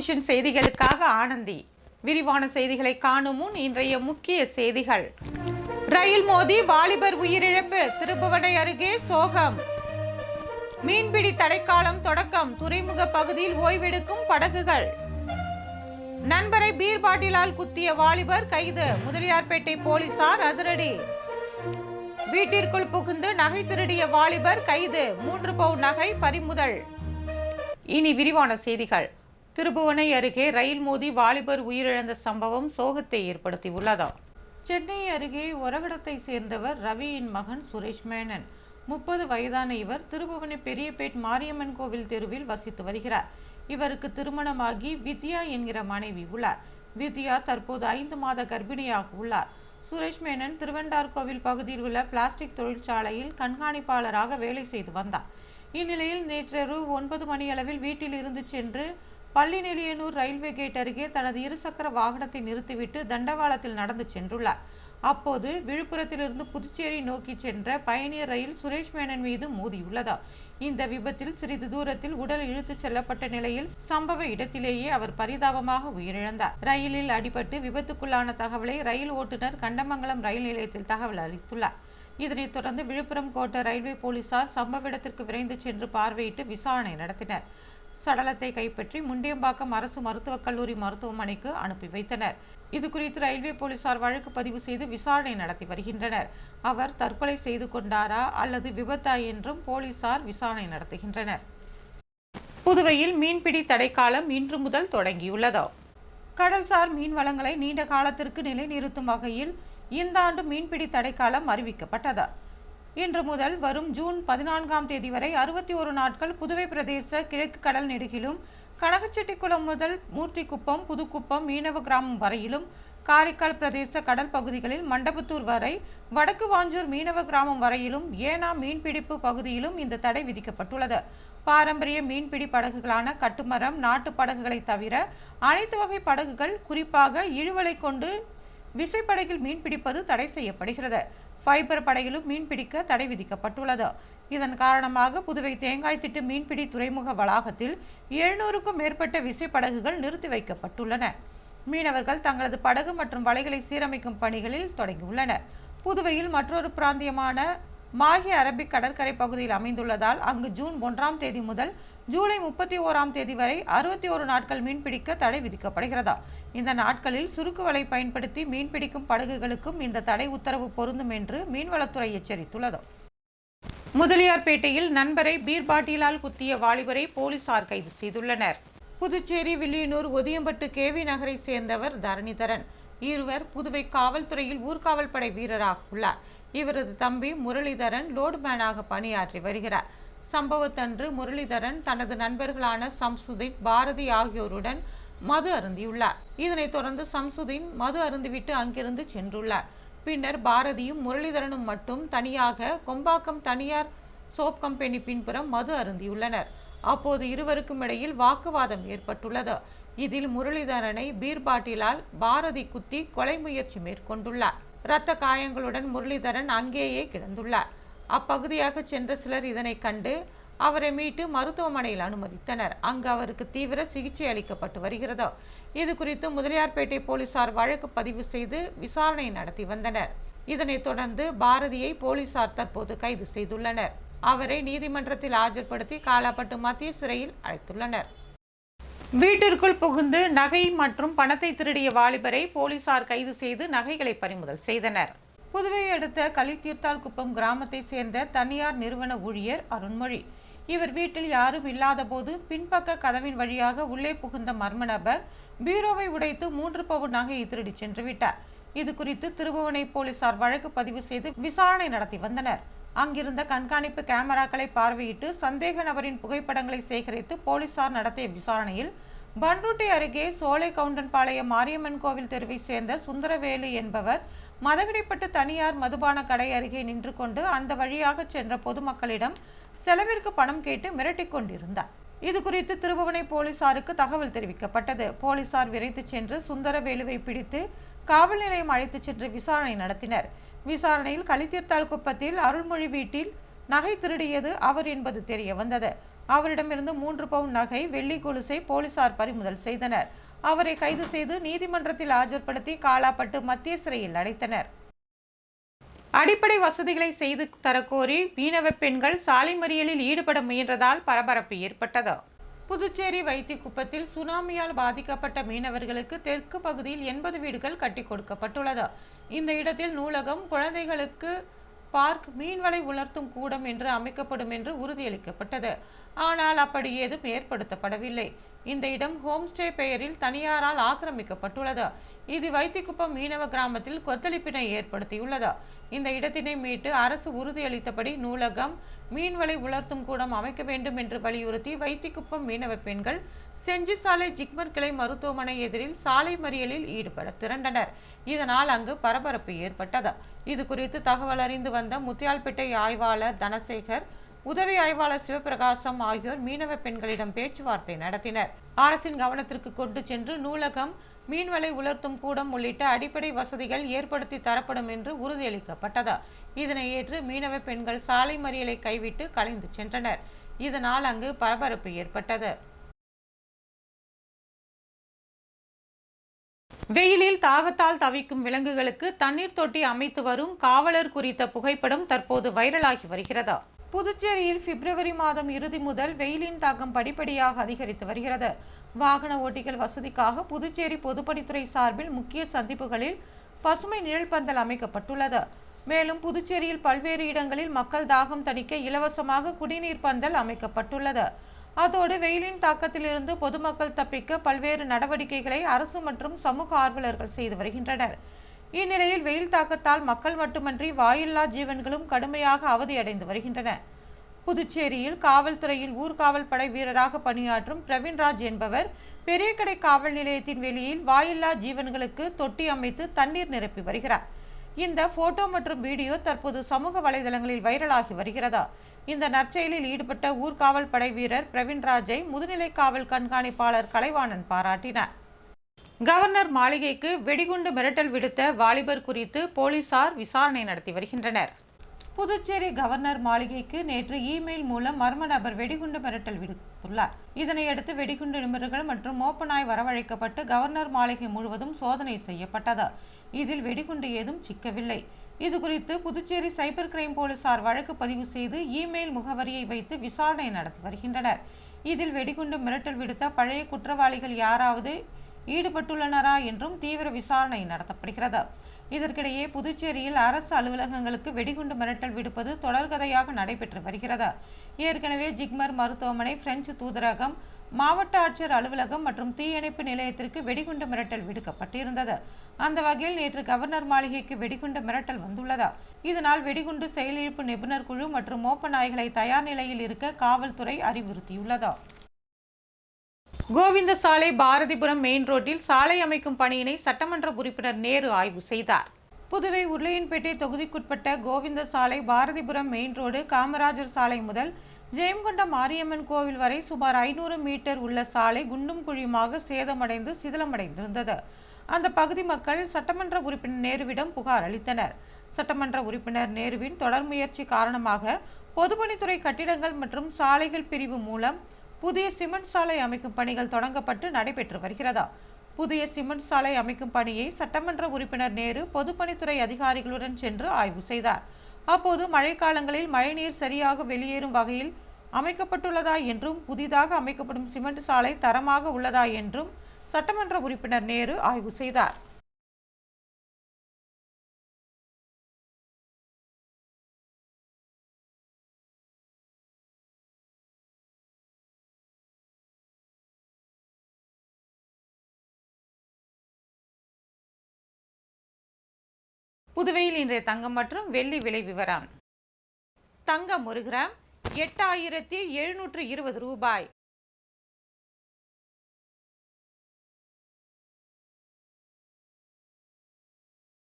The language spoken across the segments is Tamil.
விஷன் செய்திகளுக்காக ஆனந்தி. விரிவான செய்திகளை காணும் முன் இன்றைய முக்கிய செய்திகள். ரயில் மோதி வாலிபர் உயிரிழப்பு, திருபுவனை அருகே சோகம். மீன்பிடி தடைக்காலம் தொடக்கம், துறைமுக பகுதியில் ஓய்வெடுக்கும் படகுகள். நண்பரை பீர் பாட்டிலால் குத்திய வாலிபர் கைது, முதலியார்பேட்டை போலீசார் அதிரடி. வீட்டிற்குள் புகுந்து நகை திருடிய வாலிபர் கைது, 3 பவுன் நகை பறிமுதல். இனி விரிவான செய்திகள். திருபுவனை அருகே ரயில் மோதி வாலிபர் உயிரிழந்த சம்பவம் சோகத்தை ஏற்படுத்தியுள்ளது. சென்னை அருகே ஒரகடத்தை சேர்ந்தவர் ரவியின் மகன் சுரேஷ் மேனன். 30 வயதான இவர் திருபுவனை பெரியபேட் மாரியம்மன் கோவில் தெருவில் வசித்து வருகிறார். இவருக்கு திருமணமாகி வித்யா என்கிற மனைவி உள்ளார். வித்யா தற்போது 5 மாத கர்ப்பிணியாக உள்ளார். சுரேஷ் மேனன் திருவெண்டார்கோவில் பகுதியில் உள்ள பிளாஸ்டிக் தொழிற்சாலையில் கண்காணிப்பாளராக வேலை செய்து வந்தார். இந்நிலையில் நேற்றிரவு 9 மணியளவில் வீட்டில் இருந்து சென்று பள்ளிநெலியனூர் ரயில்வே கேட் அருகே தனது இருசக்கர வாகனத்தை நிறுத்திவிட்டு தண்டவாளத்தில் நடந்து சென்றுள்ளார். அப்போது விழுப்புரத்திலிருந்து புதுச்சேரி நோக்கி சென்ற பயணியர் ரயில் சுரேஷ் மேனன் மீது மோதியுள்ளது. இந்த விபத்தில் சிறிது தூரத்தில் உடல் இழுத்து செல்லப்பட்ட நிலையில் சம்பவ இடத்திலேயே அவர் பரிதாபமாக உயிரிழந்தார். ரயிலில் அடிபட்டு விபத்துக்குள்ளான தகவலை ரயில் ஓட்டுநர் கண்டமங்கலம் ரயில் நிலையத்தில் தகவல் அளித்துள்ளார். இதனைத் தொடர்ந்து விழுப்புரம் கோட்ட ரயில்வே போலீசார் சம்பவ இடத்திற்கு விரைந்து சென்று பார்வையிட்டு விசாரணை நடத்தினர். சடலத்தை கைப்பற்றி முண்டியம்பாக்கம் அரசு மருத்துவக் கல்லூரி மருத்துவமனைக்கு அனுப்பி வைத்தனர். இதுகுறித்து ரயில்வே போலீசார் வழக்கு பதிவு செய்து விசாரணை நடத்தி வருகின்றனர். அவர் தற்கொலை செய்து கொண்டாரா அல்லது விபத்தா என்றும் போலீசார் விசாரணை நடத்துகின்றனர். புதுவையில் மீன்பிடி தடைக்காலம் இன்று முதல் தொடங்கியுள்ளது. கடல்சார் மீன் வளங்களை நீண்ட காலத்திற்கு நிலைநிறுத்தும் வகையில் இந்த ஆண்டு மீன்பிடி தடைக்காலம் அறிவிக்கப்பட்டது. இன்று முதல் வரும் ஜூன் 14ஆம் தேதி வரை 61 நாட்கள் புதுவை பிரதேச கிழக்கு கடல் நெடுகிலும், கனகச்செட்டிக்குளம் முதல் மூர்த்திக்குப்பம், புதுக்குப்பம் மீனவ கிராமம் வரையிலும், காரைக்கால் பிரதேச கடல் பகுதிகளில் மண்டபத்தூர் வரை, வடக்கு வாஞ்சூர் மீனவ கிராமம் வரையிலும், ஏனா மீன்பிடிப்பு பகுதியிலும் இந்த தடை விதிக்கப்பட்டுள்ளது. பாரம்பரிய மீன்பிடி படகுகளான கட்டுமரம், நாட்டு படகுகளை தவிர அனைத்து வகை படகுகள், குறிப்பாக இழுவலை கொண்டு விசைப்படகில் மீன்பிடிப்பது தடை செய்யப்படுகிறது. ஃபைபர் படகிலும் மீன்பிடிக்க தடை விதிக்கப்பட்டுள்ளது. இதன் காரணமாக புதுவை தேங்காய்த்திட்டு மீன்பிடி துறைமுக வளாகத்தில் 700க்கும் மேற்பட்ட விசைப்படகுகள் நிறுத்தி வைக்கப்பட்டுள்ளன. மீனவர்கள் தங்களது படகு மற்றும் வலைகளை சீரமைக்கும் பணிகளில் தொடங்கியுள்ளனர். புதுவையில் மற்றொரு பிராந்தியமான மாஹி அரபிக் கடற்கரை பகுதியில் அமைந்துள்ளதால் அங்கு ஜூன் 1ஆம் தேதி முதல் ஜூலை 31ஆம் தேதி வரை 61 நாட்கள் மீன்பிடிக்க தடை விதிக்கப்படுகிறது. இந்த நாட்களில் சுருக்கு வலை பயன்படுத்தி மீன்பிடிக்கும் படகுகளுக்கும் இந்த தடை உத்தரவு பொருந்தும் என்று மீன்வளத்துறை எச்சரித்துள்ளது. முதலியார்பேட்டையில் நண்பரை பீர் பாட்டிலால் குத்திய வாலிபரை போலீசார் கைது செய்துள்ளனர். புதுச்சேரி வில்லியனூர் ஒதியம்பட்டு கேவி நகரை சேர்ந்தவர் தரணிதரன். இருவர் புதுவை காவல்துறையில் ஊர்காவல் படை வீரராக உள்ளார். இவரது தம்பி முரளிதரன் லோடுமேனாக பணியாற்றி வருகிறார். சம்பவத்தன்று முரளிதரன் தனது நண்பர்களான சம்சுதீன், பாரதி ஆகியோருடன் மது அருந்தியுள்ளார். இதனைத் தொடர்ந்து சம்சுதீன் மது அருந்திவிட்டு அங்கிருந்து சென்றுள்ளார். பின்னர் பாரதியும் முரளிதரனும் மட்டும் தனியாக கொம்பாக்கம் தனியார் சோப் கம்பெனி பின்புறம் மது அருந்தியுள்ளனர். அப்போது இருவருக்கும் இடையில் வாக்குவாதம் ஏற்பட்டுள்ளது. இதில் முரளிதரனை பீர் பாட்டிலால் பாரதி குத்தி கொலை முயற்சி மேற்கொண்டுள்ளார். இரத்த காயங்களுடன் முரளிதரன் அங்கேயே கிடந்துள்ளார். அப்பகுதியாக சென்ற சிலர் இதனை கண்டு அவரை மீட்டு மருத்துவமனையில் அனுமதித்தனர். அங்கு அவருக்கு தீவிர சிகிச்சை அளிக்கப்பட்டு வருகிறது. இது குறித்து முதலியார்பேட்டை போலீசார் வழக்கு பதிவு செய்து விசாரணை நடத்தி வந்தனர். இதனைத் தொடர்ந்து பாரதியை போலீசார் தற்போது கைது செய்துள்ளனர். அவரை நீதிமன்றத்தில் ஆஜர்படுத்தி காலாப்பட்டு மத்திய சிறையில் அடைத்துள்ளனர். வீட்டிற்குள் புகுந்து நகை மற்றும் பணத்தை திருடிய வாலிபரை போலீசார் கைது செய்து நகைகளை பறிமுதல் செய்தனர். புதுவை அடுத்த கலித்தீர்த்தால்குப்பம் கிராமத்தை சேர்ந்த தனியார் நிறுவன ஊழியர் அருண்மொழி. இவர் வீட்டில் யாரும் இல்லாத போது பின்பக்க கதவின் வழியாக உள்ளே புகுந்த மர்ம நபர் பீரோவை உடைத்து 3 பவுன் நகையை திருடி சென்று விட்டார். இது குறித்து திருபுவனை போலீசார் வழக்கு பதிவு செய்து விசாரணை நடத்தி வந்தனர். அங்கிருந்த கண்காணிப்பு கேமராக்களை பார்வையிட்டு சந்தேக நபரின் புகைப்படங்களை சேகரித்து போலீசார் நடத்திய விசாரணையில் பண்ருட்டி அருகே சோலை கவுண்டன்பாளையம் மாரியம்மன் கோவில் தெருவை சேர்ந்த சுந்தரவேலு என்பவர் மதகடிப்பட்டு தனியார் மதுபான கடை அருகே நின்று கொண்டு அந்த வழியாக சென்ற பொதுமக்களிடம் செலவிற்கு பணம் கேட்டு மிரட்டிக் கொண்டிருந்தார். இது குறித்து திருபுவனை போலீசாருக்கு தகவல் தெரிவிக்கப்பட்டது. போலீசார் விரைந்து சென்று சுந்தரவேலுவை பிடித்து காவல் நிலையம் அழைத்து சென்று விசாரணை நடத்தினர். விசாரணையில் கலித்தீர்த்தால் குப்பத்தில் அருள்மொழி வீட்டில் நகை திருடியது அவர் என்பது தெரிய வந்தது. அவரிடமிருந்து 3 பவுன் நகை, வெள்ளி கொலுசை போலீசார் பறிமுதல் செய்தனர். அவரை கைது செய்து நீதிமன்றத்தில் ஆஜர்படுத்தி காலாப்பட்டு மத்திய சிறையில் அடைத்தனர். அடிப்படை வசதிகளை செய்து தரக்கோரி மீனவ பெண்கள் சாலை மறியலில் ஈடுபட முயன்றதால் பரபரப்பு ஏற்பட்டது. புதுச்சேரி வைத்திக்குப்பத்தில் சுனாமியால் பாதிக்கப்பட்ட மீனவர்களுக்கு தெற்கு பகுதியில் 80 வீடுகள் கட்டி கொடுக்கப்பட்டுள்ளது. இந்த இடத்தில் நூலகம், குழந்தைகளுக்கு பார்க், மீன்வலை உலர்த்தும் கூடம் என்று அமைக்கப்படும் என்று உறுதியளிக்கப்பட்டது. ஆனால் அப்படி ஏதும் ஏற்படுத்தப்படவில்லை. இந்த இடம் ஹோம்ஸ்டே பெயரில் தனியாரால் ஆக்கிரமிக்கப்பட்டுள்ளது. இது வைத்திக்குப்பம் மீனவ கிராமத்தில் கொந்தளிப்பினை ஏற்படுத்தியுள்ளது. இந்த இடத்தினை மீட்டு அரசு உறுதியளித்தபடி நூலகம், மீன்வலை உலர்த்தும் கூடம் அமைக்க வேண்டும் என்று வலியுறுத்தி வைத்திக்குப்பம் மீனவ பெண்கள் செஞ்சி சாலை ஜிப்மர் கிளை மருத்துவமனை எதிரில் சாலை மறியலில் ஈடுபட திரண்டனர். இதனால் அங்கு பரபரப்பு ஏற்பட்டது. இது குறித்து தகவல் அறிந்து வந்த முத்தியால்பேட்டை ஆய்வாளர் தனசேகர், உதவி ஆய்வாளர் சிவபிரகாசம் ஆகியோர் மீனவ பெண்களிடம் பேச்சுவார்த்தை நடத்தினர். அரசின் கவனத்திற்கு கொண்டு சென்று நூலகம், மீன்வலை உலர்த்தும் கூடம் உள்ளிட்ட அடிப்படை வசதிகள் ஏற்படுத்தி தரப்படும் என்று உறுதியளிக்கப்பட்டது. இதனை ஏற்று மீனவ பெண்கள் சாலை மறியலை கைவிட்டு கலைந்து சென்றனர். இதனால் அங்கு பரபரப்பு ஏற்பட்டது. வெயிலில் தாகத்தால் தவிக்கும் விலங்குகளுக்கு தண்ணீர் தொட்டி அமைத்து வரும் காவலர் குறித்த புகைப்படம் தற்போது வைரலாகி வருகிறது. புதுச்சேரியில் பிப்ரவரி மாதம் இறுதி முதல் வெயிலின் தாக்கம் படிப்படியாக அதிகரித்து வருகிறது. வாகன ஓட்டிகள் வசதிக்காக புதுச்சேரி பொதுப்பணித்துறை சார்பில் முக்கிய சந்திப்புகளில் பசுமை நிழல் பந்தல் அமைக்கப்பட்டுள்ளது. மேலும் புதுச்சேரியில் பல்வேறு இடங்களில் மக்கள் தாகம் தணிக்க இலவசமாக குடிநீர் பந்தல் அமைக்கப்பட்டுள்ளது. அதோடு வெயிலின் தாக்கத்திலிருந்து பொதுமக்கள் தப்பிக்க பல்வேறு நடவடிக்கைகளை அரசு மற்றும் சமூக ஆர்வலர்கள் செய்து வருகின்றனர். இந்நிலையில் வெயில் தாக்கத்தால் மக்கள் மட்டுமன்றி வாயில்லா ஜீவன்களும் கடுமையாக அவதியடைந்து வருகின்றன. புதுச்சேரியில் காவல்துறையில் ஊர்காவல் படை வீரராக பணியாற்றும் பிரவீன்ராஜ் என்பவர் பெரியகடை காவல் நிலையத்தின் வெளியில் வாயில்லா ஜீவன்களுக்கு தொட்டி அமைத்து தண்ணீர் நிரப்பி வருகிறார். இந்த போட்டோ மற்றும் வீடியோ தற்போது சமூக வலைதளங்களில் வைரலாகி வருகிறது. இந்த நற்செயலில் ஈடுபட்ட ஊர்காவல் படை வீரர் பிரவீன்ராஜை முதுநிலை காவல் கண்காணிப்பாளர் கலைவாணன் பாராட்டினார். கவர்னர் மாளிகைக்கு வெடிகுண்டு மிரட்டல் விடுத்த வாலிபர் குறித்து போலீசார் விசாரணை நடத்தி வருகின்றனர். புதுச்சேரி கவர்னர் மாளிகைக்கு நேற்று இமெயில் மூலம் மர்ம நபர் வெடிகுண்டு மிரட்டல் விடுத்துள்ளார். இதனையடுத்து வெடிகுண்டு நிபுணர்கள் மற்றும் மோப்பநாய் வரவழைக்கப்பட்டு கவர்னர் மாளிகை முழுவதும் சோதனை செய்யப்பட்டது. இதில் வெடிகுண்டு ஏதும் சிக்கவில்லை. இதுகுறித்து புதுச்சேரி சைபர் கிரைம் போலீசார் வழக்கு பதிவு செய்து இமெயில் முகவரியை வைத்து விசாரணை நடத்தி வருகின்றனர். இதில் வெடிகுண்டு மிரட்டல் விடுத்த பழைய குற்றவாளிகள் யாராவது ஈடுபட்டுள்ளனரா என்றும் தீவிர விசாரணை நடத்தப்படுகிறது. இதற்கிடையே புதுச்சேரியில் அரசு அலுவலகங்களுக்கு வெடிகுண்டு மிரட்டல் விடுப்பது தொடர்கதையாக நடைபெற்று வருகிறது. ஏற்கனவே ஜிப்மர் மருத்துவமனை, பிரெஞ்சு தூதரகம், மாவட்ட ஆட்சியர் அலுவலகம் மற்றும் தீயணைப்பு நிலையத்திற்கு வெடிகுண்டு மிரட்டல் விடுக்கப்பட்டிருந்தது. அந்த வகையில் நேற்று கவர்னர் மாளிகைக்கு வெடிகுண்டு மிரட்டல் வந்துள்ளது. இதனால் வெடிகுண்டு செயலிழப்பு நிபுணர் குழு மற்றும் மோப்ப நாய்களை தயார் நிலையில் இருக்க காவல்துறை அறிவுறுத்தியுள்ளது. கோவிந்தசாலை பாரதிபுரம் மெயின் ரோட்டில் சாலை அமைக்கும் பணியினை சட்டமன்ற உறுப்பினர் நேரு ஆய்வு செய்தார். புதுவை உருளையன்பேட்டை தொகுதிக்குட்பட்ட கோவிந்தசாலை பாரதிபுரம் மெயின் ரோடு காமராஜர் சாலை முதல் ஜெயங்கொண்ட மாரியம்மன் கோவில் வரை சுமார் 500 மீட்டர் உள்ள சாலை குண்டும் குழியுமாக சேதமடைந்து சிதிலமடைந்திருந்தது. அந்த பகுதி மக்கள் சட்டமன்ற உறுப்பினர் நேருவிடம் புகார் அளித்தனர். சட்டமன்ற உறுப்பினர் நேருவின் தொடர் முயற்சி காரணமாக பொதுப்பணித்துறை கட்டிடங்கள் மற்றும் சாலைகள் பிரிவு மூலம் புதிய சிமெண்ட் சாலை அமைக்கும் பணிகள் தொடங்கப்பட்டு நடைபெற்று வருகிறது. புதிய சிமெண்ட் சாலை அமைக்கும் பணியை சட்டமன்ற உறுப்பினர் நேரு பொதுப்பணித்துறை அதிகாரிகளுடன் சென்று ஆய்வு செய்தார். அப்போது மழைக்காலங்களில் மழைநீர் சரியாக வெளியேறும் வகையில் அமைக்கப்பட்டுள்ளதா என்றும் புதிதாக அமைக்கப்படும் சிமெண்ட் சாலை தரமாக உள்ளதா என்றும் சட்டமன்ற உறுப்பினர் நேரு ஆய்வு செய்தார். புதுவையில் இன்றைய தங்கம் மற்றும் வெள்ளி விலை விவரம். தங்கம் 1 கிராம் 8720 ரூபாய்.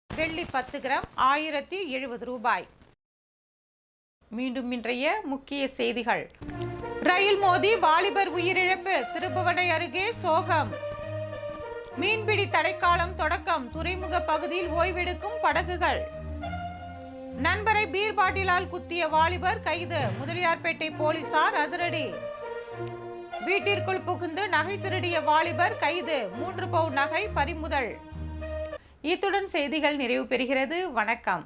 வெள்ளி 10 கிராம் 1070 ரூபாய். மீண்டும் இன்றைய முக்கிய செய்திகள். ரயில் மோதி வாலிபர் உயிரிழப்பு, திருப்புவனை அருகே சோகம். மீன்பிடி தடைக்காலம் தொடக்கம், துறைமுக பகுதியில் ஓய்வெடுக்கும் படகுகள். நண்பரை பீர் பாட்டிலால் குத்திய வாலிபர் கைது, முதலியார்பேட்டை போலீசார் அதிரடி. வீட்டிற்குள் புகுந்து நகை திருடிய வாலிபர் கைது, 3 பவுன் நகை பறிமுதல். இத்துடன் செய்திகள் நிறைவு பெறுகிறது. வணக்கம்.